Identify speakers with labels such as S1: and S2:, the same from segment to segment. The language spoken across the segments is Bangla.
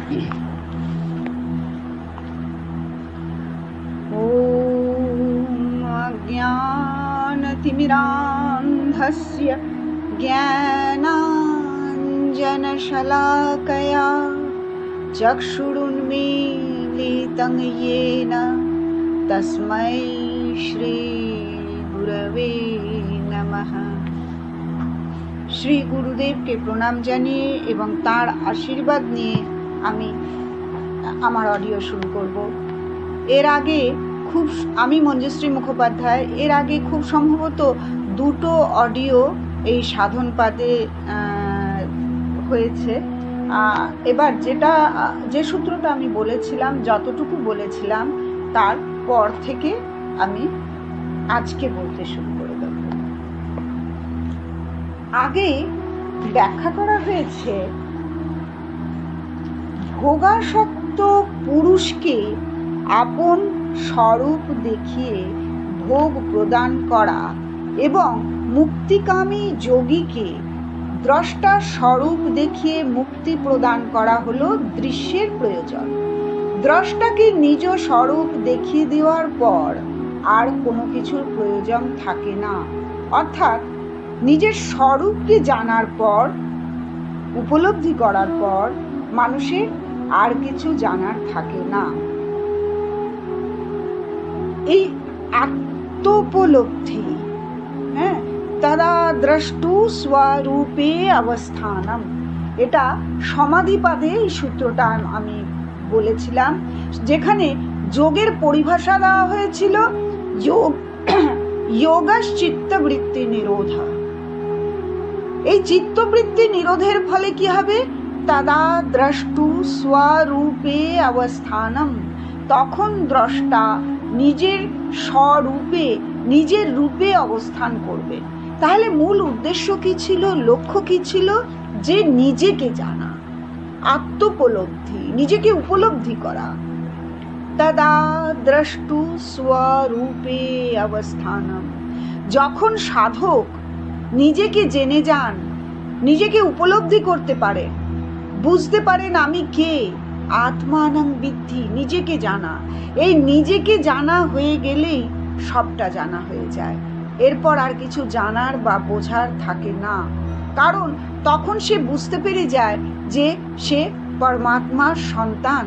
S1: अज्ञानतिमिरान्धस्य ज्ञानाञ्जनशलाकया चक्षुरुन्मीलितं येन तस्मै श्री गुरवे नमः। श्री गुरुदेवকে প্রণাম জানিয়ে এবং তার আশীর্বাদ নিয়ে আমি আমার অডিও শুরু করব। এর আগে আমি মঞ্জুশ্রী মুখোপাধ্যায় এর আগে খুব সম্ভবত দুটো অডিও এই সাধন পাদে হয়েছে। এবার যে সূত্রটা আমি বলেছিলাম, যতটুকু বলেছিলাম তার পর থেকে আমি আজকে বলতে শুরু করে দেব। আগে ব্যাখ্যা করা হয়েছে ভোগাসক্ত পুরুষকে আপন স্বরূপ দেখিয়ে ভোগ প্রদান করা এবং মুক্তিকামী যোগীকে দ্রষ্টার স্বরূপ দেখিয়ে মুক্তি প্রদান করা হলো দৃশ্যের প্রয়োজন। দ্রষ্টাকে নিজ স্বরূপ দেখিয়ে দেওয়ার পর আর কোনো কিছুর প্রয়োজন থাকে না। অর্থাৎ নিজের স্বরূপকে জানার পর, উপলব্ধি করার পর মানুষের আর কিছু জানার থাকে না। এই আত্মোপলব্ধি, তদা দ্রষ্টু স্বরূপে অবস্থানম, এটা সমাধিপাদে এই সূত্রটা আমি বলেছিলাম, যেখানে যোগের পরিভাষা দেওয়া হয়েছিল যোগশ্চিত্তবৃত্তি নিরোধ। এই চিত্তবৃত্তি নিরোধের ফলে কি হবে? তদা দ্রষ্টু স্বরূপে অবস্থানম, তখন দ্রষ্টা নিজের স্বরূপে, নিজের রূপে অবস্থান করবে। তাহলে মূল উদ্দেশ্য কি ছিল, লক্ষ্য কি ছিল? যে নিজেকে জানা, আত্মোপলব্ধি, নিজেকে উপলব্ধি করা। তদা দ্রষ্টু স্বরূপে অবস্থানম, যখন সাধক নিজেকে জেনে যান, নিজেকে উপলব্ধি করতে পারেন, বুঝতে পারেন আমি কে, আত্মানং বিদ্ধি, নিজেকে জানা। এই নিজেকে জানা হয়ে গেলেই সবটা জানা হয়ে যায়। এরপর আর কিছু জানার বা বোঝার থাকে না, কারণ তখন সে বুঝতে পেরে যায় যে সে পরমাত্মার সন্তান।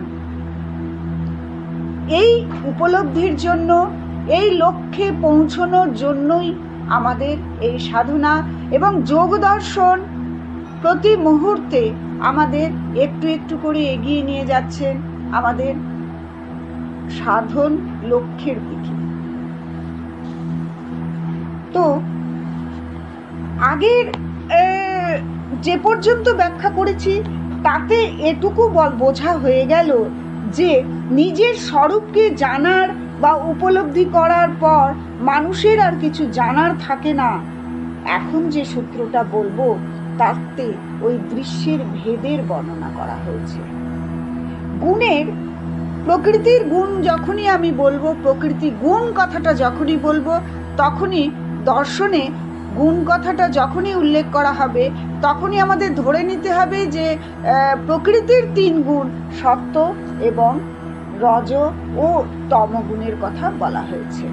S1: এই উপলব্ধির জন্য, এই লক্ষ্যে পৌঁছানোর জন্যই আমাদের এই সাধনা এবং যোগ দর্শন প্রতি মুহূর্তে আমাদের একটু একটু করে এগিয়ে নিয়ে যাচ্ছেন আমাদের সাধন লক্ষ্যের দিকে। তো আগের যে পর্যন্ত ব্যাখ্যা করেছি তাতে এটুকু বোঝা হয়ে গেল যে নিজের স্বরূপকে জানার বা উপলব্ধি করার পর মানুষের আর কিছু জানার থাকে না। এখন যে সূত্রটা বলবো তাতে ওই দৃশ্যের ভেদের বর্ণনা করা হয়েছে। গুণের, প্রকৃতির গুণ যখনই আমি বলবো, প্রকৃতি গুণ কথাটা যখনই বলবো, তখনই দর্শনে গুণ কথাটা যখনই উল্লেখ করা হবে তখনই আমাদের ধরে নিতে হবে যে প্রকৃতির তিন গুণ, সত্ত্ব এবং রজ ও তম গুণের কথা বলা হয়েছে।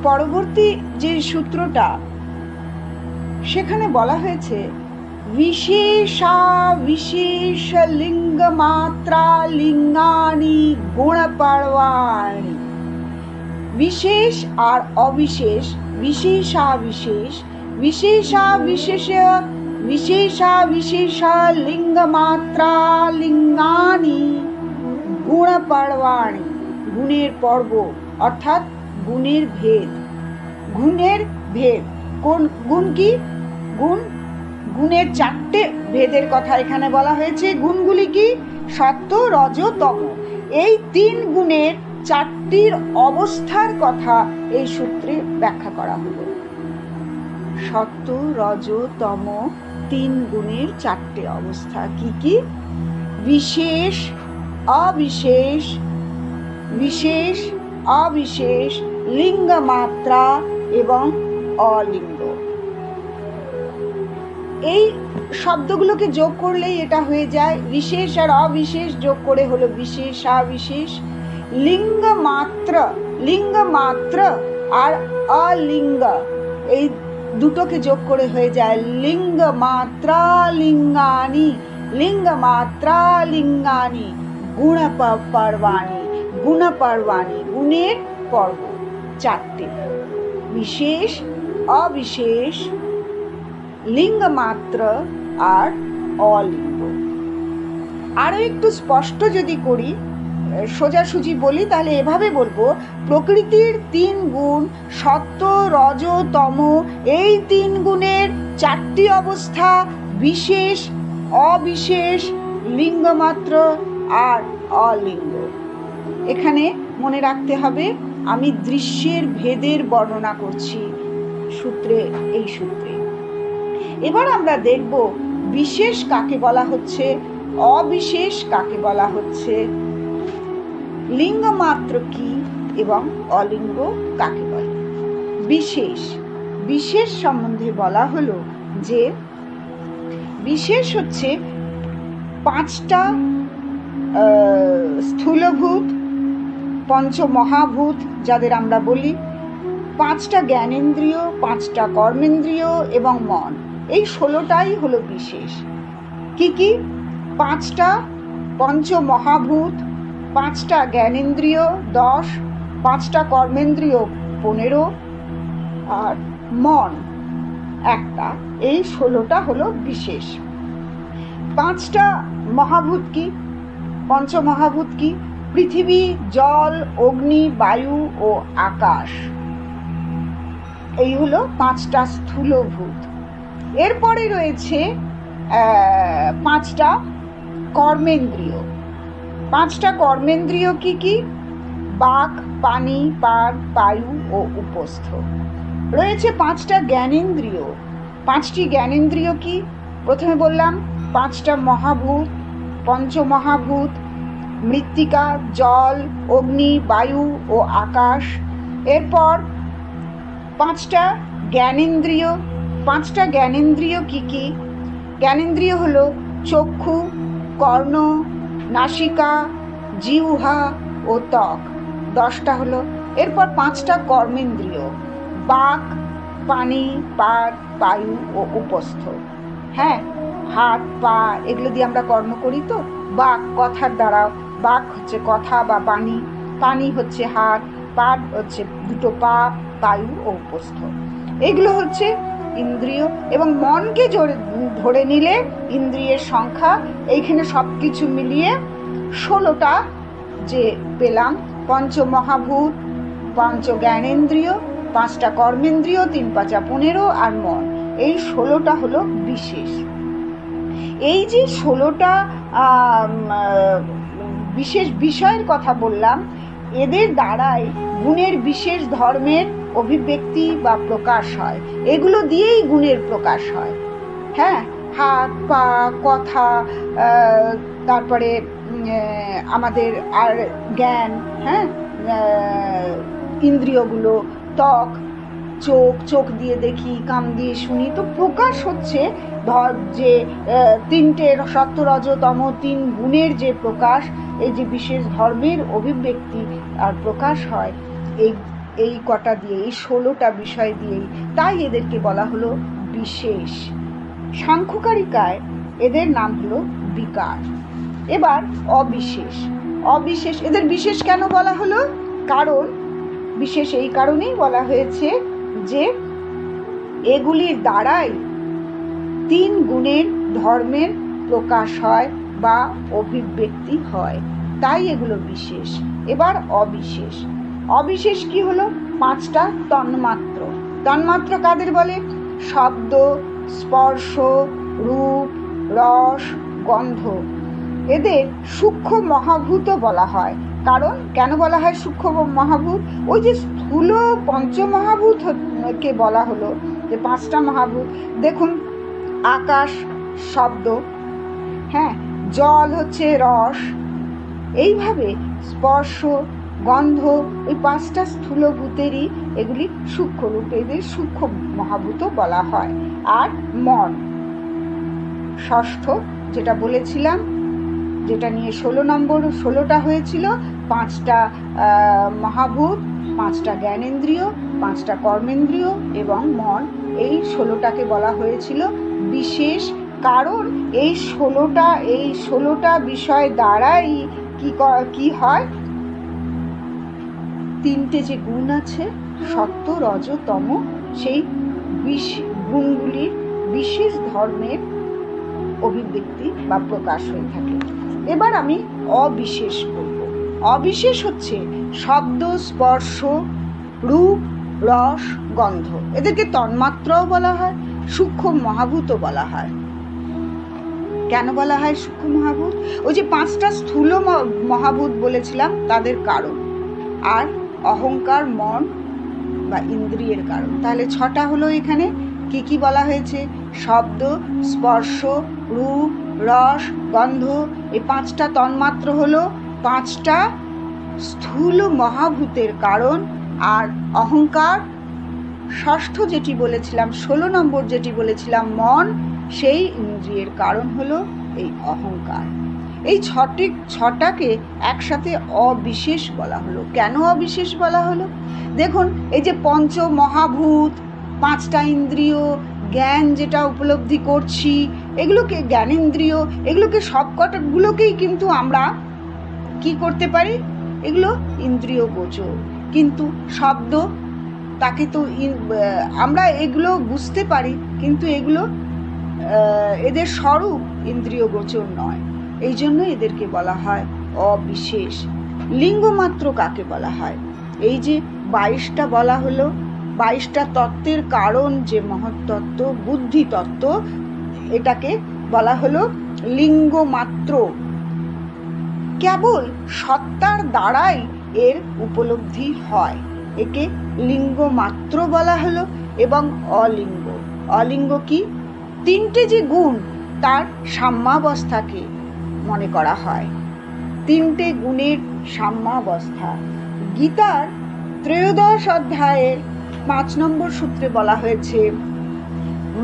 S1: পরবর্তী যে সূত্রটা, সেখানে বলা হয়েছে বিশেষা বিশেষ লিঙ্গ মাত্রা লিঙ্গানি গুণপর্বাণি। বিশেষ আর অবিশেষ, বিশেষা বিশেষ, বিশেষা বিশেষ, বিশেষা বিশেষা লিঙ্গ মাত্রা লিঙ্গানি গুণপর্বাণি, গুণের পর্ব অর্থাৎ গুণের ভেদ। গুণের ভেদ, কোন গুণ কি? গুণের চারটে ভেদের কথা এখানে বলা হয়েছে। গুণগুলি কি? সত্ত্ব, রজ, তম। এই তিন গুণের চারটির অবস্থার কথা এই সূত্রে ব্যাখ্যা করা হলো। সত্ত্ব, রজ, তম তিন গুণের চারটে অবস্থা কি কি? বিশেষ, অবিশেষ, বিশেষ, অবিশেষ, লিঙ্গ মাত্রা এবং অলিঙ্গ। এই শব্দগুলোকে যোগ করলেই এটা হয়ে যায়, বিশেষ আর অবিশেষ যোগ করে হলো বিশেষাবিশেষ। লিঙ্গ মাত্র আর অলিঙ্গ, এই দুটোকে যোগ করে হয়ে যায় লিঙ্গ মাত্রা লিঙ্গানি, লিঙ্গ মাত্রা লিঙ্গানি গুণ পর্বাণী, গুণের পর্ব চারটে, বিশেষ, অবিশেষ, লিঙ্গ মাত্র আর অলিঙ্গ। আরো একটু স্পষ্ট যদি করি, সোজাসুজি বলি, তাহলে এভাবে বলবো, প্রকৃতির 3 গুণ সত্ত্ব রজ তম, এই 3 গুণের 4টি অবস্থা, বিশেষ, অবিশেষ, লিঙ্গমাত্র আর অলিঙ্গ। এখানে মনে রাখতে হবে আমি দৃশ্যের ভেদের বর্ণনা করছি এই সূত্রে। এবার আমরা দেখব বিশেষ কাকে বলা হচ্ছে, অবিশেষ কাকে বলা হচ্ছে, লিঙ্গ মাত্র কি এবং অলিঙ্গ কাকে বলে। বিশেষ সম্বন্ধে বলা হলো যে বিশেষ হচ্ছে 5টা স্থূলভূত, পঞ্চমহাভূত যাদের আমরা বলি, 5টা জ্ঞানেন্দ্রিয়, 5টা কর্মেন্দ্রিয় এবং মন, এই 16টাই হলো বিশেষ। কি কি? 5টা পঞ্চমহাভূত, 5টা জ্ঞানেন্দ্রিয় 10, 5টা কর্মেন্দ্রিয় 15 আর মন 1টা, এই 16টা হলো বিশেষ। 5টা মহাভূত কি, পঞ্চমহাভূত কি? পৃথিবী, জল, অগ্নি, বায়ু ও আকাশ, এই হলো 5টা স্থূলভূত। এরপরে রয়েছে 5টা কর্মেন্দ্রিয়। 5টা কর্মেন্দ্রিয় কি কি? বাক, পানি, পাদ, বায়ু ও উপস্থ। রয়েছে 5টা জ্ঞানেন্দ্রিয়। 5টি জ্ঞানেন্দ্রিয় কি? প্রথমে বললাম 5টা মহাভূত, পঞ্চমহাভূত, মৃত্তিকা, জল, অগ্নি, বায়ু ও আকাশ। এরপর 5টা জ্ঞানেন্দ্রিয়। 5টা জ্ঞানেন্দ্রিয় কি কি? জ্ঞানেন্দ্রিয় হলো চক্ষু, কর্ণ, নাসিকা, জিহ্বা ও ত্বক, 10টা হলো। এরপর 5টা কর্মেন্দ্রিয়, বাক, পানি, পাদ, বায়ু ও উপস্থ। হ্যাঁ, হাত, পা, এগুলো দিয়ে আমরা কর্ম করি তো। বাক কথার দ্বারা, বাক হচ্ছে কথা বা বাণী, পানি হচ্ছে হাত, পাদ হচ্ছে 2টো পা, বায়ু ও উপস্থ, এগুলো হচ্ছে ইন্দ্রিয়। এবং মনকে ধরে নিলে ইন্দ্রিয়ের সংখ্যা এইখানে সবকিছু মিলিয়ে 16টা যে পেলাম, পঞ্চমহাভূত, পঞ্চ জ্ঞানেন্দ্রিয়, 5টা কর্মেন্দ্রিয়, 3 5 15 আর মন, এই 16টা হলো বিশেষ। এই যে 16টা বিশেষ বিষয়ের কথা বললাম, এদের দ্বারাই গুণের বিশেষ ধর্মের অভিব্যক্তি বা প্রকাশ হয়। এগুলো দিয়েই গুণের প্রকাশ হয়। হ্যাঁ, হাত, পা, কথা, তারপরে আমাদের আর জ্ঞান, হ্যাঁ, ইন্দ্রিয়গুলো, ত্বক, চোখ দিয়ে দেখি, কান দিয়ে শুনি, তো প্রকাশ হচ্ছে যে 3টে সত্ত্ব রজ তম 3 গুণের যে প্রকাশ, এই যে বিশেষ ধর্মের অভিব্যক্তি আর প্রকাশ হয় এই কটা দিয়ে, এই 16টা বিষয় দিয়েই, তাই এদেরকে বলা হলো বিশেষ। সাংখ্যকারিকায় এদের নাম হলো বিকার। এবার অবিশেষ, এদের বিশেষ কেন বলা হলো? কারণ বিশেষ এই কারণেই বলা হয়েছে যে এগুলির দ্বারাই 3 গুণের ধর্মের প্রকাশ হয় বা অভিব্যক্তি হয়, তাই এগুলো বিশেষ। এবার অবিশেষ কি হলো? 5টা তন্মাত্র কাদের বলে? শব্দ, স্পর্শ, রূপ, রস, গন্ধ, এদের সূক্ষ্ম মহাভূত বলা হয়। কারণ কেন বলা হয় সূক্ষ্ম মহাভূত? ওই যে স্থূল পঞ্চমহাভূতকে বলা হলো যে 5টা মহাভূত। দেখুন, আকাশ শব্দ, হ্যাঁ, জল হচ্ছে রস, এইভাবে স্পর্শ, গন্ধ, ওই 5টা স্থূলভূতেরই এগুলি সূক্ষ্ম রূপ, এদের সূক্ষ্ম মহাভূত বলা হয়। আর ষষ্ঠ যেটা বলেছিলাম, যেটা নিয়ে 16টা হয়েছিল, 5টা মহাভূত, 5টা জ্ঞানেন্দ্রিয়, 5টা কর্মেন্দ্রিয় এবং মন, এই 16টাকে বলা হয়েছিল বিশেষ। কারণ এই 16টা বিষয় দ্বারাই কি হয়, 3টে যে গুণ আছে সত্য রজ তম, সেই গুণগুলির বিশেষ ধর্মের অভিব্যক্তি বা প্রকাশ হয়ে থাকে। এবার আমি অবিশেষ বলব। অবিশেষ হচ্ছে শব্দ, স্পর্শ, রূপ, রস, গন্ধ। এদেরকে তন্মাত্রাও বলা হয়, সূক্ষ্ম মহাভূতও বলা হয়। কেন বলা হয় সূক্ষ্ম মহাভূত? ওই যে 5টা স্থূল মহাভূত বলেছিলাম তাদের কারণ, আর অহংকার, মন বা ইন্দ্রিয়ের কারণ। তাহলে 6টা হলো। এখানে কি কি বলা হয়েছে? শব্দ, স্পর্শ, রূপ, রস, গন্ধ। এই 5টা তন্মাত্র হলো 5টা স্থূল মহাভূতের কারণ। আর অহংকার, ষষ্ঠ যেটি বলেছিলাম, 16 নম্বর যেটি বলেছিলাম মন, সেই ইন্দ্রিয়ের কারণ হলো এই অহংকার। এই 6টাকে একসাথে অবিশেষ বলা হলো। কেন অবিশেষ বলা হলো? দেখুন, এই যে পঞ্চ মহাভূত, 5টা ইন্দ্রিয়, জ্ঞান যেটা উপলব্ধি করছি, এগুলোকে জ্ঞানেন্দ্রিয়, এগুলোকে সবকটাগুলোকেই কিন্তু আমরা কি করতে পারি? এগুলো ইন্দ্রিয় গোচর। কিন্তু শব্দ, তাকে তো আমরা এগুলো বুঝতে পারি, কিন্তু এগুলো এদের স্বরূপ ইন্দ্রিয় গোচর নয়। এই জন্য এদেরকে বলা হয় অবিশেষ। লিঙ্গ মাত্র কাকে বলা হয়? এই যে 22টা বলা হলো, 22টা তত্ত্বের কারণ যে মহত্তত্ত্ব, বুদ্ধি তত্ত্ব, এটাকে বলা হলো লিঙ্গ মাত্র। কেবল সত্তার দ্বারাই এর উপলব্ধি হয়, একে লিঙ্গ মাত্র বলা হলো। এবং অলিঙ্গ, অলিঙ্গ কি? 3টে যে গুণ, তার সাম্যাবস্থাকে মনে করা হয়। 3টে গুণের সাম্যাবস্থা। গীতার 13 অধ্যায়ের 5 নম্বর সূত্রে বলা হয়েছে,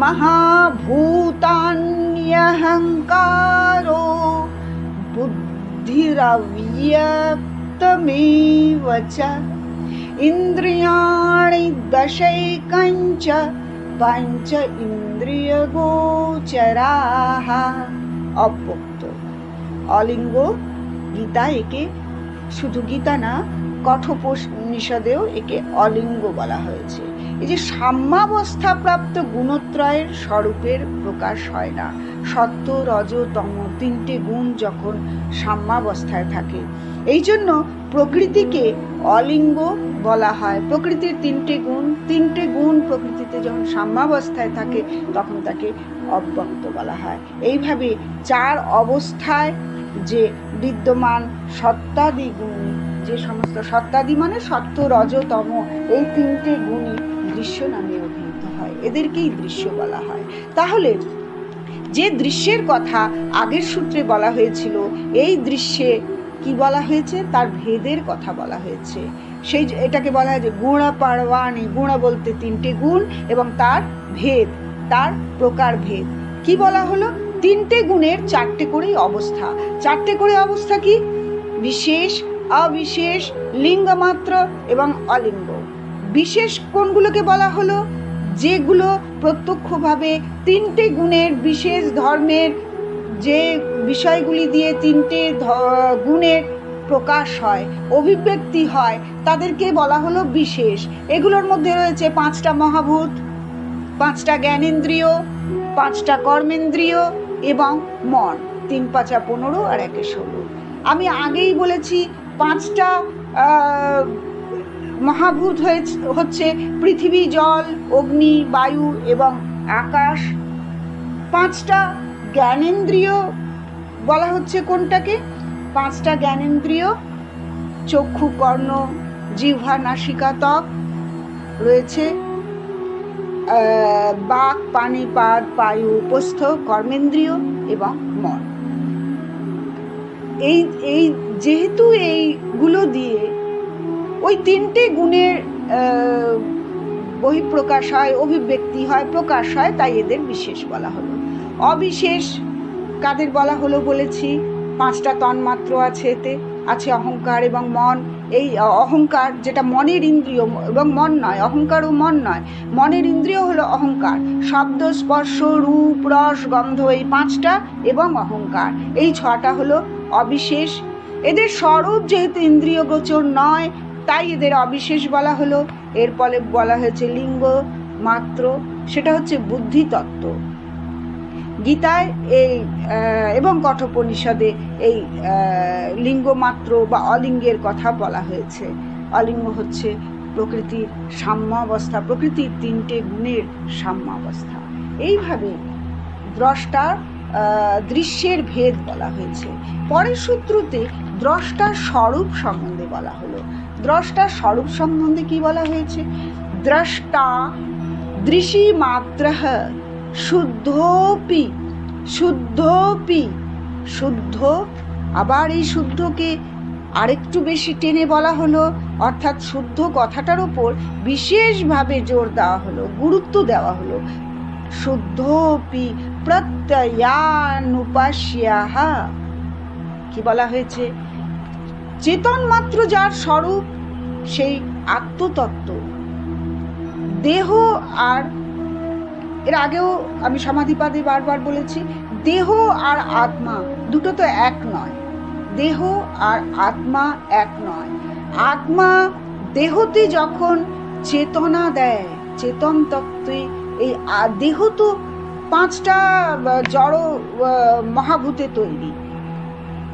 S1: মহাভূতান্যহংকারো বুদ্ধিরব্যক্তমেব চ ইন্দ্রিয়াণি দশৈকঞ্চ পঞ্চ ইন্দ্রিয় গোচরাঃ। অব্যক্ত, অলিঙ্গ। গীতা একে, শুধু গীতা না, কঠোপনিষদেও একে অলিঙ্গ বলা হয়েছে। এই যে সাম্যাবস্থা প্রাপ্ত গুণত্রয়ের স্বরূপের প্রকাশ হয় না। সত্য, রজ, তম 3টে গুণ যখন সাম্যাবস্থায় থাকে, এই জন্য প্রকৃতিকে অলিঙ্গ বলা হয়। প্রকৃতির 3টে গুণ প্রকৃতিতে যখন সাম্যাবস্থায় থাকে, তখন তাকে অব্যক্ত বলা হয়। এইভাবে 4 অবস্থায় যে বিদ্যমান সত্তাদি গুণ, যে সমস্ত সত্তাদি মানে সত্য, রজ, তম, এই 3টে গুণই দৃশ্য নামে অভিহিত হয়, এদেরকেই দৃশ্য বলা হয়। তাহলে যে দৃশ্যের কথা আগের সূত্রে বলা হয়েছিল, এই দৃশ্যে কি বলা হয়েছে? তার ভেদের কথা বলা হয়েছে। সেই এটাকে বলা হয় যে গুণ পারওয়ানি। গুণ বলতে 3টে গুণ এবং তার ভেদ, তার প্রকার ভেদ। কি বলা হলো? 3টে গুণের 4টে করেই অবস্থা। 4টে করে অবস্থা কি? বিশেষ, অবিশেষ, লিঙ্গমাত্র এবং অলিঙ্গ। বিশেষ কোনগুলোকে বলা হলো? যেগুলো প্রত্যক্ষভাবে 3টে গুণের বিশেষ ধর্মের যে বিষয়গুলি দিয়ে 3টে গুণের প্রকাশ হয়, অভিব্যক্তি হয়, তাদেরকে বলা হলো বিশেষ। এগুলোর মধ্যে রয়েছে 5টা মহাভূত, 5টা জ্ঞানেন্দ্রিয়, 5টা কর্মেন্দ্রিয় এবং মন। 3 5 15 আর 1 16। আমি আগেই বলেছি 5টা মহাভূত হচ্ছে পৃথিবী, জল, অগ্নি, বায়ু এবং আকাশ। 5টা জ্ঞানেন্দ্রিয় বলা হচ্ছে কোনটাকে? 5টা জ্ঞানেন্দ্রিয় চক্ষু, কর্ণ, জিহ্বা, নাসিকা, ত্বক। রয়েছে বাক, পানি, পাদ, পায়ু, উপস্থ, কর্মেন্দ্রিয় এবং মন। এই যেহেতু এইগুলো দিয়ে ওই 3টে গুণের বহিঃপ্রকাশ হয়, অভিব্যক্তি হয়, প্রকাশ হয়, তাই এদের বিশেষ বলা হলো। অবিশেষ কাদের বলা হলো বলেছি, 5টা তন্মাত্র আছে, এতে আছে অহংকার এবং মন। এই অহংকার যেটা মনের ইন্দ্রিয় এবং মন নয়, অহংকার ও মন নয়, মনের ইন্দ্রিয় হলো অহংকার, শব্দ স্পর্শ রূপ রস গন্ধ, এই 5টা এবং অহংকার, এই 6টা হলো অবিশেষ। এদের স্বরূপ যেহেতু ইন্দ্রিয় গোচর নয়, তাই এদের অবিশেষ বলা হলো। এর ফলে বলা হয়েছে লিঙ্গ মাত্র, সেটা হচ্ছে বুদ্ধি তত্ত্ব। গীতায় এই এবং কঠোপনিষদে এই লিঙ্গ মাত্র বা অলিঙ্গের কথা বলা হয়েছে। অলিঙ্গ হচ্ছে প্রকৃতির সাম্যাবস্থা, প্রকৃতির 3টে গুণের সাম্যাবস্থা। এইভাবে দ্রষ্টার দৃশ্যের ভেদ বলা হয়েছে। পরের সূত্রতে দ্রষ্টার স্বরূপ সম্বন্ধে বলা হলো। দ্রষ্টার স্বরূপ সম্বন্ধে কি বলা হয়েছে? দ্রষ্টা দৃশি মাত্রঃ শুদ্ধোপি, শুদ্ধোপি, শুদ্ধ, আবার এই শুদ্ধকে আরেকটু বেশি টেনে বলা হলো, অর্থাৎ শুদ্ধ কথাটার উপর বিশেষভাবে জোর দেওয়া হলো, গুরুত্ব দেওয়া হলো। শুদ্ধোপি প্রত্যয়ানুপাস্যাহ, কি বলা হয়েছে? চেতন মাত্র যার স্বরূপ, সেই আত্মতত্ত্ব। দেহ আর, এর আগেও আমি সমাধিপাদে বারবার বলেছি, দেহ আর আত্মা দুটো তো এক নয়। দেহ আর আত্মা এক নয়। আত্মা দেহতে যখন চেতনা দেয়, চেতন তত্ত্বে, এই দেহ তো 5টা জড় মহাভূতে তৈরি।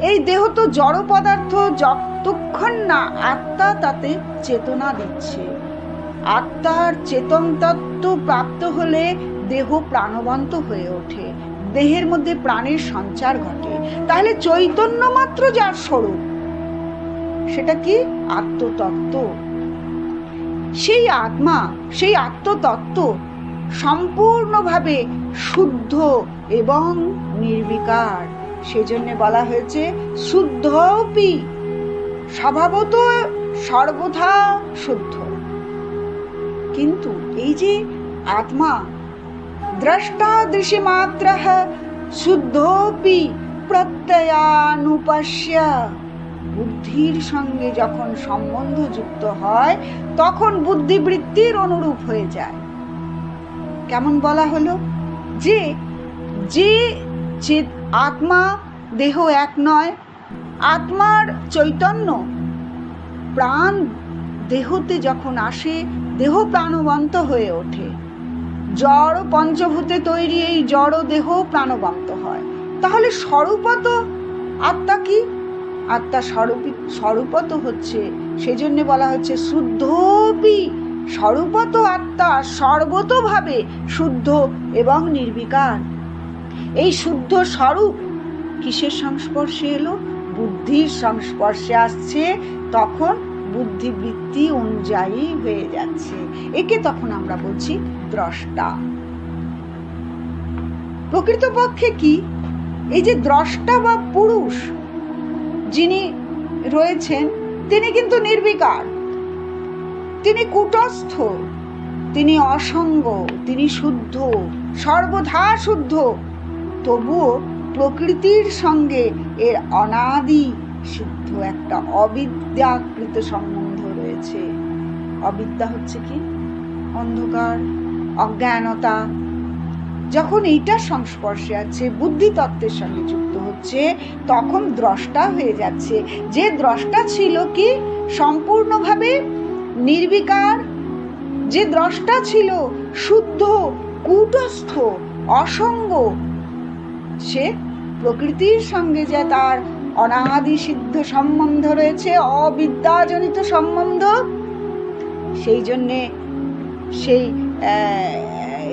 S1: এই দেহ তো জড় পদার্থ, যতক্ষণ না আত্মা তাতে চেতনা দিচ্ছে। আত্মার চেতন তত্ত্ব প্রাপ্ত হলে দেহ প্রাণবন্ত হয়ে ওঠে, দেহের মধ্যে প্রাণের সঞ্চার ঘটে। তাহলে চৈতন্য মাত্র যার স্বরূপ, সেটা কি? আত্মতত্ত্ব। সেই আত্মা, সেই আত্মতত্ত্ব সম্পূর্ণভাবে শুদ্ধ এবং নির্বিকার। সেজন্য বলা হয়েছে শুদ্ধোপি, স্বভাবত সর্বথা শুদ্ধ। কিন্তু এই যে আত্মা দ্রষ্টা দৃশ্যে মাত্রঃ শুদ্ধোপি প্রত্যয়ানুপাস্য, বুদ্ধির সঙ্গে যখন সম্বন্ধ যুক্ত হয় তখন বুদ্ধিবৃত্তির অনুরূপ হয়ে যায়। কেমন বলা হলো? যে যে আত্মা দেহ এক নয়, আত্মার চৈতন্য প্রাণ দেহতে যখন আসে, দেহ প্রাণবন্ত হয়ে ওঠে। জড় পঞ্চভূতে তৈরি এই জড় দেহ প্রাণবন্ত হয়। তাহলে স্বরূপত আত্মা কি? আত্মা স্বরূপত হচ্ছে, সেজন্য বলা হচ্ছে শুদ্ধোপি, স্বরূপত আত্মা সর্বতোভাবে শুদ্ধ এবং নির্বিকার। এই শুদ্ধ স্বরূপ কিসের সংস্পর্শে এলো? বুদ্ধির সংস্পর্শে আসছে, তখন বুদ্ধিবৃত্তি অনুযায়ী হয়ে যাচ্ছে। একে তখন আমরা বলছি দ্রষ্টা। প্রকৃতপক্ষে কি? এই যে দ্রষ্টা বা পুরুষ যিনি রয়েছেন, তিনি কিন্তু নির্বিকার, তিনি কূটস্থ, তিনি অসঙ্গ, তিনি শুদ্ধ, সর্বদা শুদ্ধ। তবুও প্রকৃতির সঙ্গে এর অনাদি সিদ্ধ একটা অবিদ্যাকৃত সম্বন্ধ রয়েছে। অবিদ্যা হচ্ছে কি? অন্ধকার, অজ্ঞানতা। যখন এইটার সংস্পর্শে আছে, বুদ্ধি তত্ত্বের সঙ্গে যুক্ত হচ্ছে, তখন দ্রষ্টা হয়ে যাচ্ছে। যে দ্রষ্টা ছিল কি? সম্পূর্ণভাবে নির্বিকার। যে দ্রষ্টা ছিল শুদ্ধ, কূটস্থ, অসঙ্গ, সে প্রকৃতির সঙ্গে যে তার অনাদি সিদ্ধ সম্বন্ধ রয়েছে, অবিদ্যাজনিত সম্বন্ধ, সেই জন্যে সেই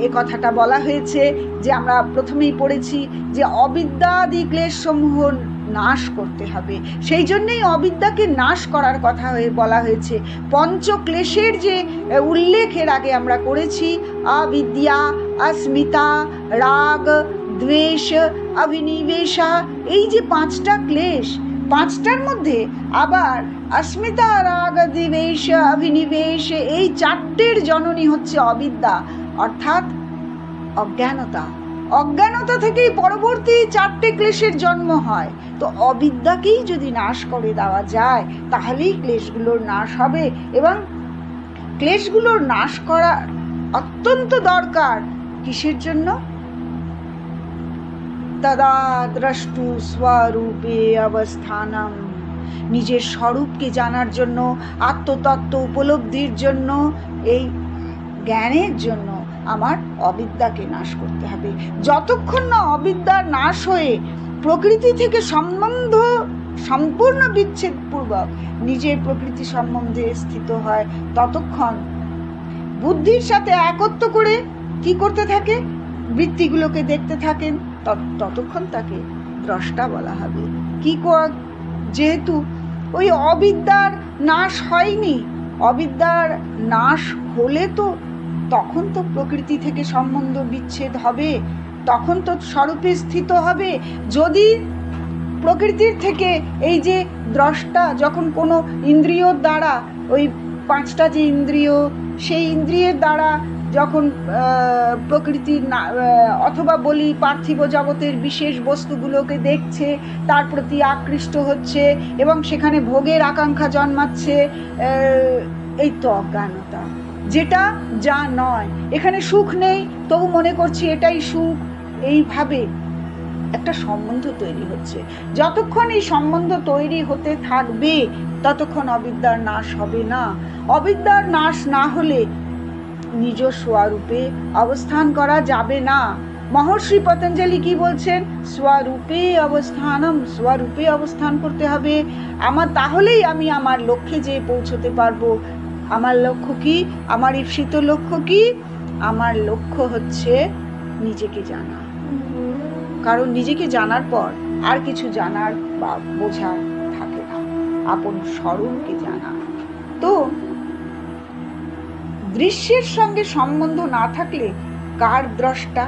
S1: এ কথাটা বলা হয়েছে যে আমরা প্রথমেই পড়েছি যে অবিদ্যাদি ক্লেশ সমূহ নাশ করতে হবে। সেই জন্যই অবিদ্যাকে নাশ করার কথা বলা হয়েছে। পঞ্চক্লেশের যে উল্লেখ এর আগে আমরা করেছি, অবিদ্যা, অস্মিতা, রাগ, দ্বেষ, অভিনিবেশা, এই যে 5টা ক্লেশ, 5টার মধ্যে আবার অস্মিতা, রাগ, দ্বেষ, অভিনিবেশ, এই 4টের জননী হচ্ছে অবিদ্যা, অর্থাৎ অজ্ঞানতা। অজ্ঞানতা থেকেই পরবর্তী 4টে ক্লেশের জন্ম হয়। তো অবিদ্যাকেই যদি নাশ করে দেওয়া যায় তাহলেই ক্লেশগুলোর নাশ হবে, এবং ক্লেশগুলোর নাশ করা অত্যন্ত দরকার। কিসের জন্য? তদা দ্রষ্টু স্বরূপে অবস্থানম, নিজের স্বরূপকে জানার জন্য, আত্মতত্ত্ব উপলব্ধির জন্য, এই জ্ঞানের জন্য আমার অবিদ্যাকে নাশ করতে হবে। যতক্ষণ না অবিদ্যার নাশ হয়ে প্রকৃতি থেকে সম্বন্ধ সম্পূর্ণ বিচ্ছেদ পূর্বক নিজের প্রকৃতি সম্বন্ধে স্থিত হয়, ততক্ষণ বুদ্ধির সাথে একত্র করে কি করতে থাকে? বৃত্তিগুলোকে দেখতে থাকেন, ততক্ষণ তাকে দ্রষ্টা বলা হবে। কি যেহেতু ওই অবিদ্যার নাশ হয়নি, অবিদ্যার নাশ হলে তো তখন তো প্রকৃতি থেকে সম্বন্ধ বিচ্ছেদ হবে, তখন তো স্বরূপে স্থিত হবে। যদি প্রকৃতির থেকে এই যে দ্রষ্টা যখন কোনো ইন্দ্রিয়র দ্বারা, ওই 5টা যে ইন্দ্রিয়, সেই ইন্দ্রিয়ের দ্বারা যখন প্রকৃতির অথবা বলি পার্থিব জগতের বিশেষ বস্তুগুলোকে দেখছে, তার প্রতি আকৃষ্ট হচ্ছে এবং সেখানে ভোগের আকাঙ্ক্ষা জন্মাচ্ছে, এই তো অজ্ঞানতা, যেটা যা নয়। এখানে সুখ নেই, তবু মনে করছি এটাই সুখ। এইভাবে একটা সম্বন্ধ তৈরি হচ্ছে। যতক্ষণ এই সম্বন্ধ তৈরি হতে থাকবে ততক্ষণ অবিদ্যার নাশ হবে না। অবিদ্যার নাশ না হলে নিজ স্বরূপে অবস্থান করা যাবে না। মহর্ষি পতঞ্জলি কি বলছেন? স্বরূপে অবস্থানম, স্বরূপে অবস্থান করতে হবে আমার, তাহলেই আমি আমার লক্ষ্যে যেয়ে পৌঁছতে পারবো। আমার লক্ষ্য কি? আমার ঈপ্সিত লক্ষ্য কি? আমার লক্ষ্য হচ্ছে নিজেকে জানা। কারণ নিজেকে জানার পর আর কিছু জানার বা বোঝার থাকে না, আপন স্বরূপকে জানা। তো দৃশ্যের সঙ্গে সম্বন্ধ না থাকলে কার দ্রষ্টা?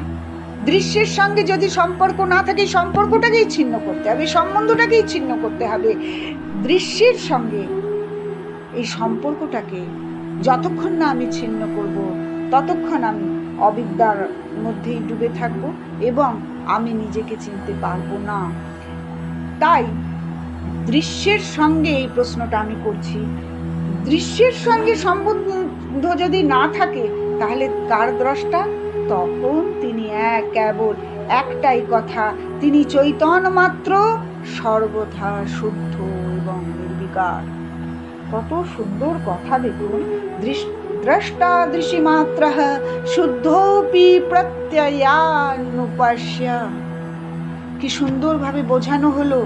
S1: দৃশ্যের সঙ্গে যদি সম্পর্ক না থাকে, সম্পর্কটাকেই ছিন্ন করতে হবে, সম্বন্ধটাকেই ছিন্ন করতে হবে। দৃশ্যের সঙ্গে এই সম্পর্কটাকে যতক্ষণ না আমি ছিন্ন করব, ততক্ষণ আমি অবিদ্যার মধ্যেই ডুবে থাকব এবং আমি নিজেকে চিনতে পারবো না। তাই দৃশ্যের সঙ্গে এই প্রশ্নটা আমি করছি, দৃশ্যের সঙ্গে সম্বন্ধ যদি না থাকে তাহলে কার দ্রষ্টা? তখন তিনি কেবল একটাই কথা, তিনি চৈতন্য মাত্র, সর্বথা শুদ্ধ এবং নির্বিকার। কত সুন্দর কথা দেখুন। দ্রষ্টা দৃশিমাত্রঃ শুদ্ধোপি প্রত্যয়ানুপশ্য। কি সুন্দরভাবে বোঝানো হলো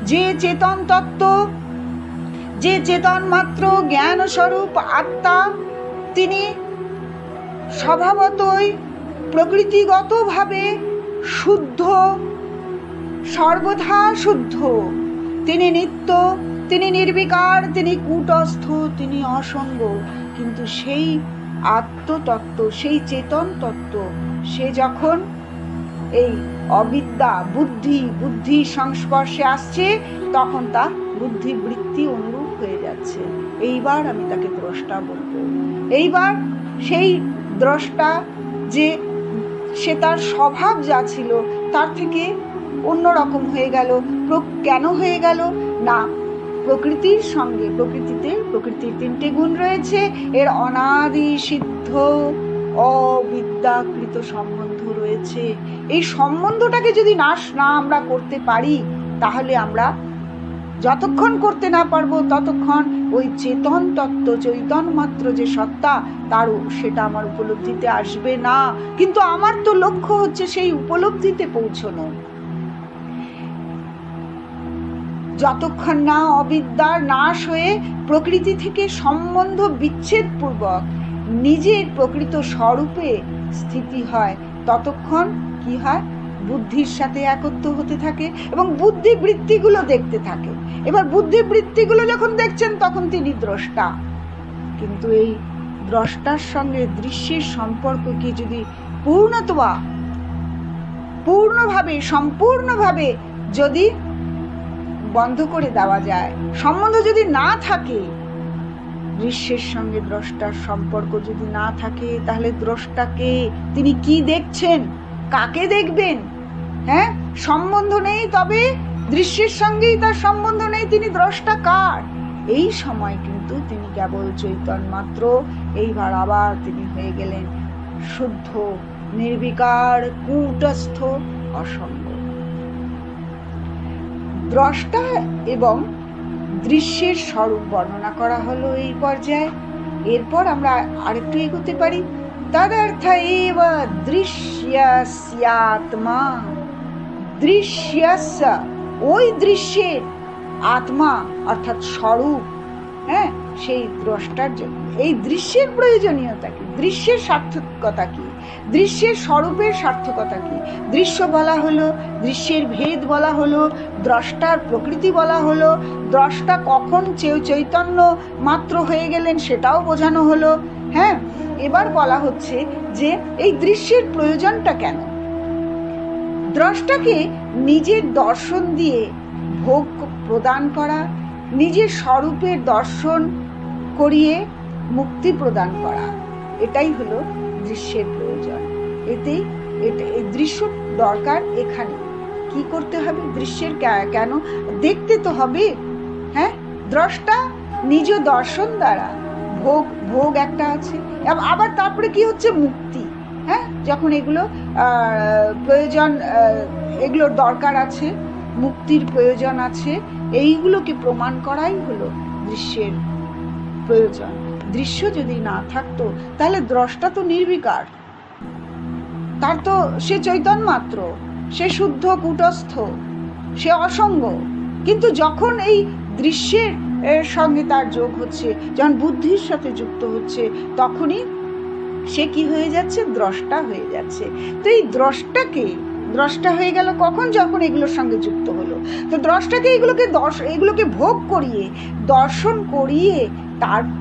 S1: যে চেতন তত্ত্ব, যে চেতন মাত্র জ্ঞান স্বরূপ আত্মা, তিনি স্বভাবতই প্রকৃতিগতভাবে শুদ্ধ, সর্বথা শুদ্ধ। তিনি নিত্য, তিনি নির্বিকার, তিনি কূটস্থ, তিনি অসঙ্গ। কিন্তু সেই আত্মতত্ত্ব, সেই চেতন তত্ত্ব, সে যখন এই অবিদ্যা বুদ্ধির সংস্পর্শে আসছে, তখন তা বুদ্ধিবৃত্তি অনুরূপ হয়ে যাচ্ছে। এইবার আমি তাকে দ্রষ্টা বলবো। এইবার সেই দ্রষ্টা, যে সে তার স্বভাব যা ছিল তার থেকে অন্যরকম হয়ে গেল। কেন হয়ে গেল? না, প্রকৃতির সঙ্গে, প্রকৃতির 3টে গুণ রয়েছে, এর অনাদি সিদ্ধ অবিদ্যাকৃত সম্বন্ধ রয়েছে। এই সম্বন্ধটাকে যদি নাশ না আমরা করতে পারি, তাহলে আমরা যতক্ষণ করতে না পারবো ততক্ষণ ওই চেতন তত্ত্ব, চৈতন্য মাত্র যে সত্তা, সেটা আমার উপলব্ধিতে আসবে না। কিন্তু আমার তো লক্ষ্য হচ্ছে সেই উপলব্ধিতে পৌঁছানো। যতক্ষণ না অবিদ্যার নাশ হয়ে প্রকৃতি থেকে সম্বন্ধ বিচ্ছেদ পূর্বক নিজের প্রকৃত স্বরূপে স্থিতি হয়, ততক্ষণ কি হয়? বুদ্ধির সাথে একত্র হতে থাকে এবং বুদ্ধিবৃত্তিগুলো দেখতে থাকে। এবার বুদ্ধিবৃত্তিগুলো যখন দেখছেন তখন তিনি দ্রষ্টা। কিন্তু এই দ্রষ্টার সঙ্গে দৃশ্যের সম্পর্ককে যদি সম্পূর্ণভাবে যদি বন্ধ করে দেওয়া যায়, সম্বন্ধ যদি না থাকে, দৃশ্যের সঙ্গে দ্রষ্টার সম্পর্ক যদি না থাকে, তাহলে দ্রষ্টাকে তিনি কি দেখছেন? কাকে দেখবেন? হ্যাঁ, সম্বন্ধ নেই, তবে দৃশ্যের সঙ্গেই তার সম্বন্ধ নেই, তিনি দ্রষ্টা কার? এই সময় কিন্তু তিনি কেবল চৈতন্য মাত্র। এইবার আবার তিনি হয়ে গেলেন শুদ্ধ, নির্বিকার, কূটস্থ, অসঙ্গ। দ্রষ্টা এবং দৃশ্যের স্বরূপ বর্ণনা করা হলো এই পর্যায়ে। এরপর আমরা আরেকটু এগোতে পারি। তদর্থ এব দৃশ্যস্যাত্মা, দৃশ্যস্য ওই দৃশ্যের আত্মা অর্থাৎ স্বরূপ, হ্যাঁ, সেই দ্রষ্টার জন্য এই দৃশ্যের প্রয়োজনীয়তা কি, দৃশ্যের সার্থকতা কি, দৃশ্যের স্বরূপের সার্থকতা কি? দৃশ্য বলা হলো, দৃশ্যের ভেদ বলা হলো, দ্রষ্টার প্রকৃতি বলা হলো, দ্রষ্টা কখন চৈতন্য মাত্র হয়ে গেলেন সেটাও বোঝানো হলো। হ্যাঁ, এবার বলা হচ্ছে যে এই দৃশ্যের প্রয়োজনটা কেন? দ্রষ্টাকে নিজের দর্শন দিয়ে ভোগ প্রদান করা, নিজের স্বরূপের দর্শন করিয়ে মুক্তি প্রদান করা, এটাই হলো দৃশ্যের প্রয়োজন। এই দৃশ্য দরকার। এখানে কি করতে হবে? দৃশ্যের কেন দেখতে তো হবে। হ্যাঁ, দ্রষ্টা নিজ দর্শন দ্বারা ভোগ একটা আছে, আবার তারপরে কি হচ্ছে? মুক্তি। হ্যাঁ, যখন এগুলো প্রয়োজন, এগুলোর দরকার আছে, মুক্তির প্রয়োজন আছে, এইগুলোকে প্রমাণ করাই হলো দৃশ্যের প্রয়োজন। দৃশ্য যদি না থাকতো তাহলে দ্রষ্টা তো নির্বিকার, তার তো সে চৈতন্য মাত্র, সে শুদ্ধ, কূটস্থ, সে অসঙ্গ। কিন্তু যখন এই দৃশ্যের সঙ্গে তার যোগ হচ্ছে, যখন বুদ্ধির সাথে যুক্ত হচ্ছে, তখনই সে কি হয়ে যাচ্ছে? দ্রষ্টা হয়ে যাচ্ছে। তো এই দ্রষ্টা হয়ে গেল কখন? যখন এগুলোর সঙ্গে যুক্ত হলো। তো দ্রষ্টাকে এগুলোকে ভোগ করিয়ে, দর্শন করিয়ে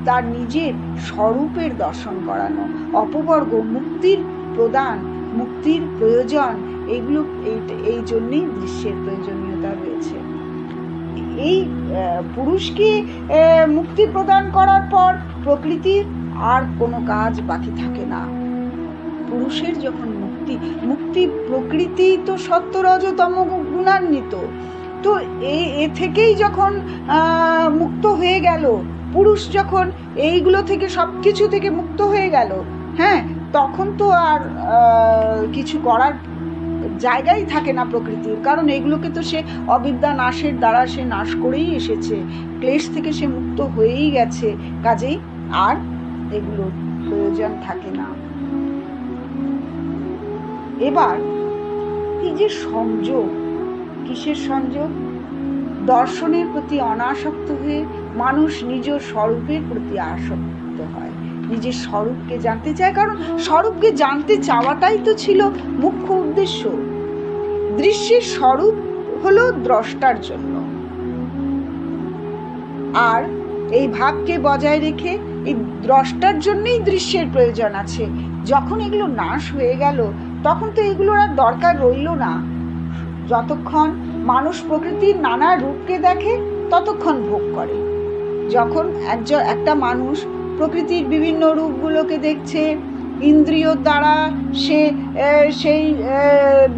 S1: তার নিজের স্বরূপের দর্শন করানো, অপবর্গ, মুক্তির প্রদান, মুক্তির প্রয়োজন, এগুলো এই জন্যই দৃশ্যের প্রয়োজনীয়তা রয়েছে। এই পুরুষকে মুক্তি প্রদান করার পর প্রকৃতির আর কোনো কাজ বাকি থাকে না। পুরুষের যখন মুক্তি প্রকৃতি তো সত্য রজ তম গুণান্বিত, তো এ থেকেই যখন মুক্ত হয়ে গেল, পুরুষ যখন এইগুলো থেকে সবকিছু থেকে মুক্ত হয়ে গেল, হ্যাঁ, তখন তো আর কিছু করার জায়গাই থাকে না প্রকৃতির। কারণ এগুলোকে তো সে অবিদ্যা নাশের দ্বারা সে নাশ করেই এসেছে, ক্লেশ থেকে সে মুক্ত হয়েই গেছে, কাজেই আর এগুলোর প্রয়োজন থাকে না। এবার এই যে সংযোগ, কিসের সংযোগ? দর্শনের প্রতি অনাসক্ত হয়ে মানুষ নিজ স্বরূপের প্রতি আসক্ত হয়, নিজের স্বরূপকে জানতে চায়। কারণ স্বরূপকে জানতে চাওয়াটাই তো ছিল মুখ্য উদ্দেশ্য। দৃশ্যের স্বরূপ হলো দ্রষ্টার জন্য, আর এই ভাবকে বজায় রেখে এই দ্রষ্টার জন্যই দৃশ্যের প্রয়োজন আছে। যখন এগুলো নাশ হয়ে গেল, তখন তো এগুলোর আর দরকার রইল না। যতক্ষণ মানুষ প্রকৃতির নানা রূপকে দেখে ততক্ষণ ভোগ করে। যখন একটা মানুষ প্রকৃতির বিভিন্ন রূপগুলোকে দেখছে, ইন্দ্রিয় দ্বারা সে সেই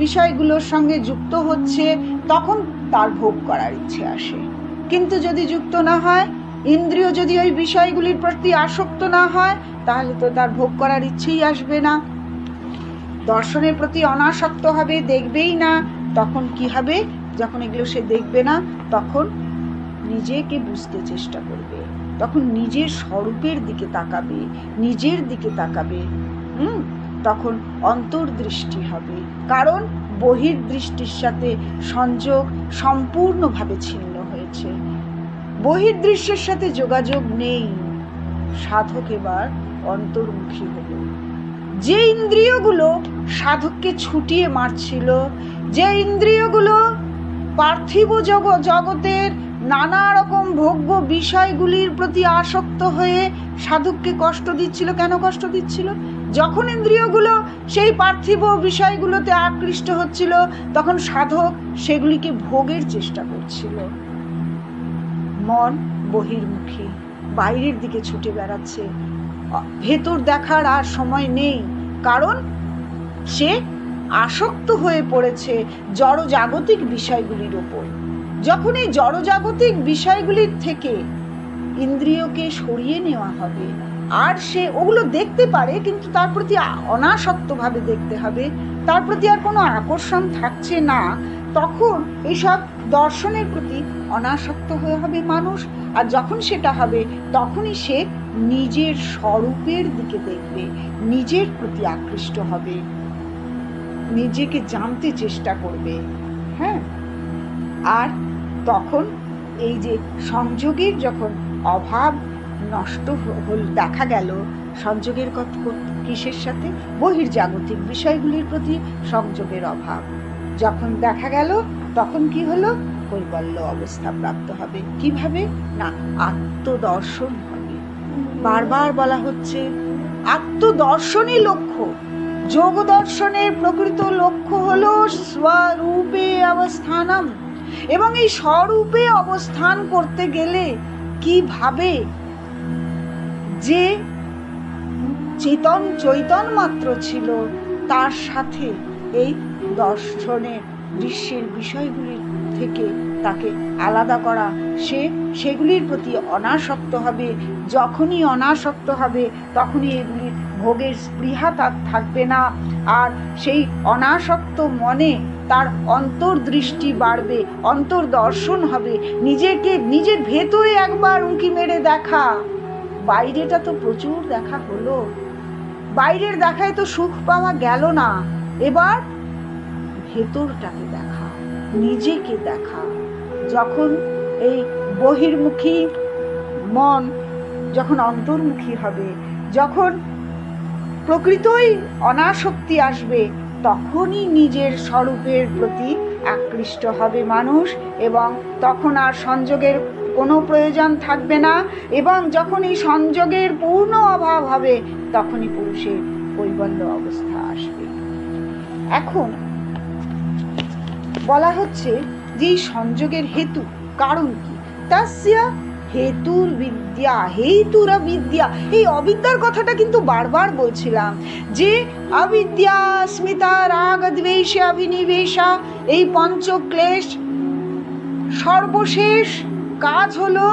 S1: বিষয়গুলোর সঙ্গে যুক্ত হচ্ছে, তখন তার ভোগ করার ইচ্ছে আসে। কিন্তু যদি যুক্ত না হয়, ইন্দ্রিয় যদি ওই বিষয়গুলির প্রতি আসক্ত না হয়, তাহলে তো তার ভোগ করার ইচ্ছেই আসবে না। দর্শনের প্রতি অনাসক্ত হবে, দেখবেই না। তখন কি হবে? যখন এগুলো সে দেখবে না, তখন নিজেকে বুঝতে চেষ্টা করবে, তখন নিজের স্বরূপের দিকে তাকাবে, নিজের দিকে তাকাবে। তখন অন্তর্দৃষ্টি হবে, কারণ বহির্দৃষ্টির সাথে সংযোগ সম্পূর্ণভাবে ছিন্ন হয়েছে। বহির্দৃশ্যের সাথে যোগাযোগ নেই। সাধক এবার অন্তর্মুখী হলো। যে ইন্দ্রিয়গুলো সাধককে ছুটিয়ে মারছিল, যে ইন্দ্রিয়গুলো পার্থিব জগতের নানা রকম ভোগ্য বিষয়গুলির প্রতি আসক্ত হয়ে সাধককে কষ্ট দিচ্ছিল। কেন কষ্ট দিচ্ছিল? যখন ইন্দ্রিয়গুলো সেই পার্থিব বিষয়গুলোতে আকৃষ্ট হচ্ছিল, তখন সাধক সেগুলিকে ভোগের চেষ্টা করছিল। মন বহির্মুখী, বাইরের দিকে ছুটে বেড়াচ্ছে, ভেতর দেখার আর সময় নেই। কারণ সে আসক্ত হয়ে পড়েছে জড়জাগতিক বিষয়গুলির ওপর। যখন এই জড়জাগতিক বিষয়গুলির থেকে ইন্দ্রিয়কে সরিয়ে নেওয়া হবে, আর সে ওগুলো দেখতে পারে কিন্তু তার প্রতি অনাসক্তভাবে দেখতে হবে, তার প্রতি আর কোনো আকর্ষণ থাকছে না, তখন এইসব দর্শনের প্রতি অনাসক্ত হয়ে হবে মানুষ। আর যখন সেটা হবে তখনই সে নিজের স্বরূপের দিকে দেখবে, নিজের প্রতি আকৃষ্ট হবে, নিজেকে জানতে চেষ্টা করবে। হ্যাঁ, আর তখন এই যে সংযোগের যখন অভাব নষ্ট দেখা গেল, সংযোগের কিসের সাথে? বহির্জাগতিক বিষয়গুলির প্রতি সংযোগের অভাব যখন দেখা গেল, তখন কি হলো? কৈবল্য অবস্থা প্রাপ্ত হবে। কিভাবে? না, আত্মদর্শন হবে। বারবার বলা হচ্ছে আত্মদর্শনই লক্ষ্য। যোগ দর্শনের প্রকৃত লক্ষ্য হলো স্বরূপে অবস্থানম। এবং এই স্বরূপে অবস্থান করতে গেলে কিভাবে যে চৈতন্য মাত্র ছিল তার সাথে এই দর্শনের দৃশ্যের বিষয়গুলির থেকে তাকে আলাদা করা, সেগুলির প্রতি অনাসক্ত হবে। যখনই অনাসক্ত হবে তখনই এগুলির ভোগের স্পৃহা তার থাকবে না, আর সেই অনাসক্ত মনে তার অন্তর্দৃষ্টি বাড়বে, অন্তর্দর্শন হবে। নিজের ভেতরে একবার উঁকি মেরে দেখা। বাইরেটা তো প্রচুর দেখা হলো, বাইরের দেখায় তো সুখ পাওয়া গেল না, এবার ভেতরটাকে দেখা, নিজেকে দেখা। যখন এই বহির্মুখী মন যখন অন্তর্মুখী হবে, যখন প্রকৃতই অনাসক্তি আসবে, তখনই নিজের স্বরূপের প্রতি আকৃষ্ট হবে মানুষ, এবং তখন আর সংযোগের কোনো প্রয়োজন থাকবে না। এবং যখন এই সংযোগের পূর্ণ অভাব হবে, তখনই পুরুষের কৈবল্য অবস্থা আসবে। এখন বলা হচ্ছে যে সংযোগের হেতু, কারণ কি? তাস্য হেতুর বিদ্যা, হেতুরা বিদ্যা। এই অবিদ্যার কথাটা কিন্তু বারবার বলছিলাম, যে অবিদ্যা, স্মিতা, রাগ, দ্বেষ, অভিনিবেশা, এই পঞ্চক্লেশ সর্বশেষ কাজ হলো,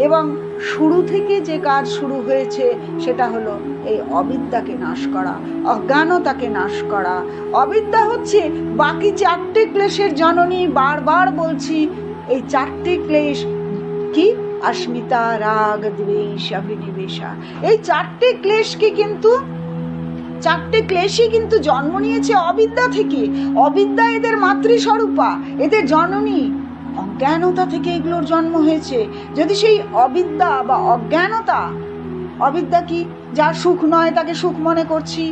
S1: এবং শুরু থেকে যে কাজ শুরু হয়েছে সেটা হলো এই অবিদ্যাকে নাশ করা, অজ্ঞানতাকে নাশ করা। অবিদ্যা হচ্ছে বাকি চারটে ক্লেশের জননী। বারবার বলছি, এই চারটে ক্লেশ কি? अस्मिता, রাগ, দ্বেষ, অভিনিবেশা। এই চারটে ক্লেশই কিন্তু জন্ম নিয়েছে অবিদ্যা থেকে। অবিদ্যা এদের মাতৃস্বরূপা, এদের জননী। অজ্ঞানতা থেকে এগুলোর জন্ম হয়েছে। যদি সেই অবিদ্যা বা অজ্ঞানতা, অবিদ্যা কি? যা সুখ নয় তাকে সুখ মনে করছি,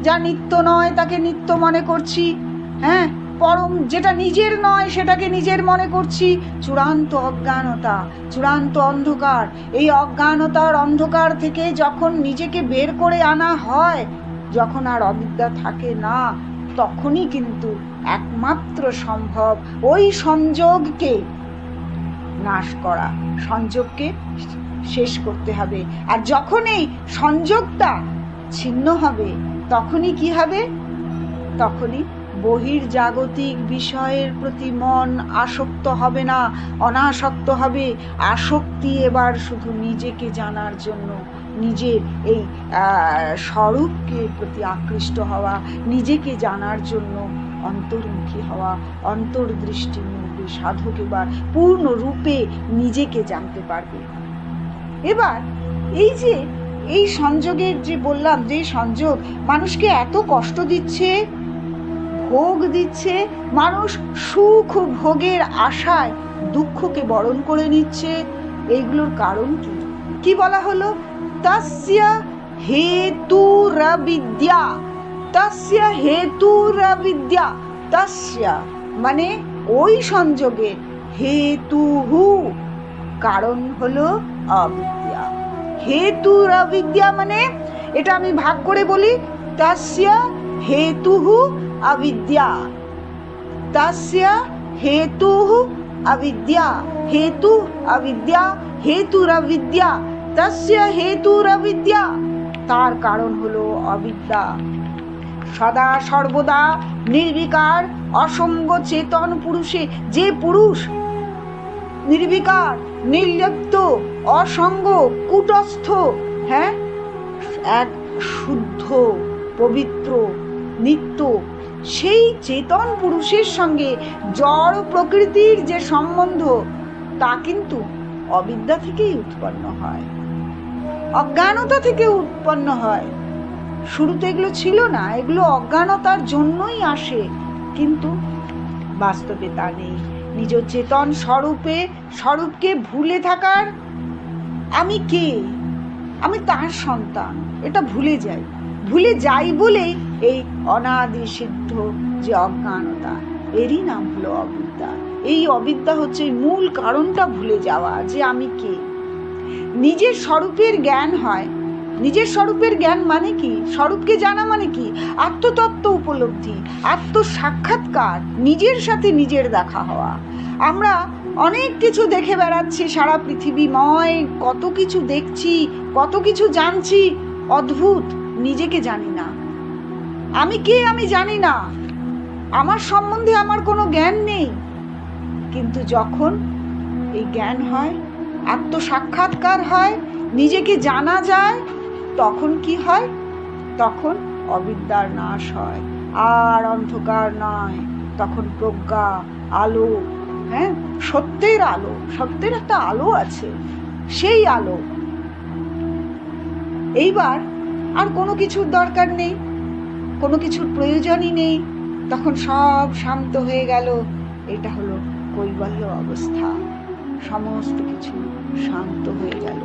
S1: যা নিত্য নয় তাকে নিত্য মনে করছি, হ্যাঁ, পরম যেটা নিজের নয় সেটাকে নিজের মনে করছি। চূড়ান্ত অজ্ঞানতা, চূড়ান্ত অন্ধকার। এই অজ্ঞানতার অন্ধকার থেকে যখন নিজেকে বের করে আনা হয়, যখন আর অবিদ্যা থাকে না, তখনই কিন্তু একমাত্র সম্ভব ওই সংযোগকে নাশ করা, সংযোগকে শেষ করতে হবে। আর যখন এই সংযোগটা ছিন্ন হবে, তখনই কি হবে? তখনই বহির্জাগতিক বিষয়ের প্রতি মন আসক্ত হবে না, অনাসক্ত হবে। আসক্তি এবার শুধু নিজেকে জানার জন্য, নিজের এই স্বরূপকে প্রতি আকৃষ্ট হওয়া, নিজেকে জানার জন্য অন্তর্মুখী হওয়া, অন্তর্দৃষ্টি মুখে সাধক এবার পূর্ণরূপে নিজেকে জানতে পারবে। এবার এই সংযোগের যে বললাম, যে সংযোগ মানুষকে এত কষ্ট দিচ্ছে, ভোগ দিচ্ছে, মানুষ সুখ ভোগের আশায় দুঃখকে বরণ করে নিচ্ছে, এইগুলোর কারণ কি? কি বলা হলো? তস্য হেতুরবিদ্যা। তস্য হেতুরবিদ্যা। তস্য মানে ওই সংযোগের, হেতুহু কারণ হলো অবিদ্যা। হেতুরবিদ্যা মানে, এটা আমি ভাগ করে বলি, তস্য হেতুহু अविद्या। तस्य हेतुः अविद्या। हेतु अविद्या, हेतुरविद्या। तस्य हेतुरविद्या, তার কারণ হলো অবিদ্যা। সদা সর্বদা নির্বিকার অসঙ্গ চেতন পুরুষে, যে পুরুষ নির্বিকার, নির্লিপ্ত, অসঙ্গ, কূটস্থ, হ্যাঁ, এক শুদ্ধ, পবিত্র, নিত্য, সেই চেতন পুরুষের সঙ্গে জড় প্রকৃতির যে সম্বন্ধ, তা কিন্তু অবিদ্যা থেকেই উৎপন্ন হয়, অজ্ঞানতা থেকে উৎপন্ন হয়। শুরুতে এগুলো ছিল না, এগুলো অজ্ঞানতার জন্যই আসে, কিন্তু বাস্তবে তা নেই। নিজ চেতন স্বরূপকে ভুলে থাকার, আমি কে, আমি তার সন্তান, এটা ভুলে যাই বলেই এই অনাদি সিদ্ধ যে অজ্ঞানতা, এরই নাম হলো অবিদ্যা। এই অবিদ্যা হচ্ছে মূল কারণটা, ভুলে যাওয়া যে আমি কে। নিজের স্বরূপের জ্ঞান হয়। নিজের স্বরূপের জ্ঞান মানে কি? স্বরূপকে জানা মানে কি? আত্মতত্ত্ব উপলব্ধি, আত্মসাক্ষাৎকার, নিজের সাথে নিজের দেখা হওয়া। আমরা অনেক কিছু দেখে বেড়াচ্ছি, সারা পৃথিবীময় কত কিছু দেখছি, কত কিছু জানছি, অদ্ভুত, নিজেকে জানি না। আমি কে আমি জানি না, আমার সম্বন্ধে আমার কোনো জ্ঞান নেই। কিন্তু যখন এই জ্ঞান হয়, আত্মসাক্ষাৎকার হয়, নিজেকে জানা যায়, তখন কি হয়? তখন অবিদ্যার নাশ হয়, আর অন্ধকার নয়, তখন প্রজ্ঞা, আলো, হ্যাঁ, সত্যের আলো, সত্যের একটা আলো আছে, সেই আলো। এইবার আর কোনো কিছুর দরকার নেই, কোনো কিছুর প্রয়োজনই নেই, তখন সব শান্ত হয়ে গেল। এটা হলো কৈবল্য অবস্থা, সমস্ত কিছু শান্ত হয়ে গেল।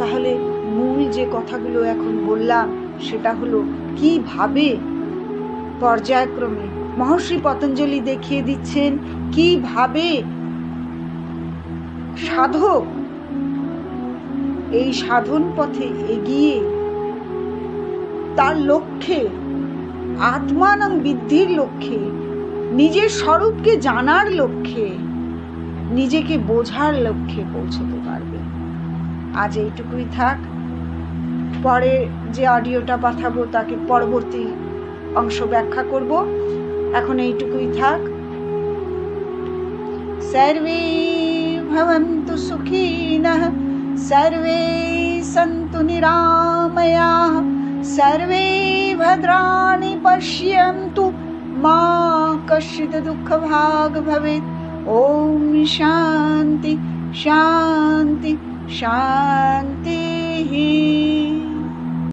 S1: তাহলে মূল যে কথাগুলো এখন বললাম, সেটা হলো কিভাবে পর্যায়ক্রমে মহর্ষি পতঞ্জলি দেখিয়ে দিচ্ছেন কিভাবে সাধক এই সাধন পথে এগিয়ে তার লক্ষ্যে, আত্মানং বৃদ্ধির লক্ষ্যে, নিজের স্বরূপকে জানার লক্ষ্যে, নিজেকে বোঝার লক্ষ্যে পৌঁছতে পারবে। আজ এইটুকুই থাক, পরে যে অডিওটা পাঠাবো তাকে পরবর্তী অংশ ব্যাখ্যা করব। এখন এইটুকুই থাক। সর্বে ভবন্তু সুখিনঃ, সর্বে সন্তু নিরাময়াঃ, সর্বে ভদ্রাণি পশ্যন্তু, মা কশ্চিৎ দুঃখভাগ ভবেৎ। ওম শান্তি শান্তি শান্তি।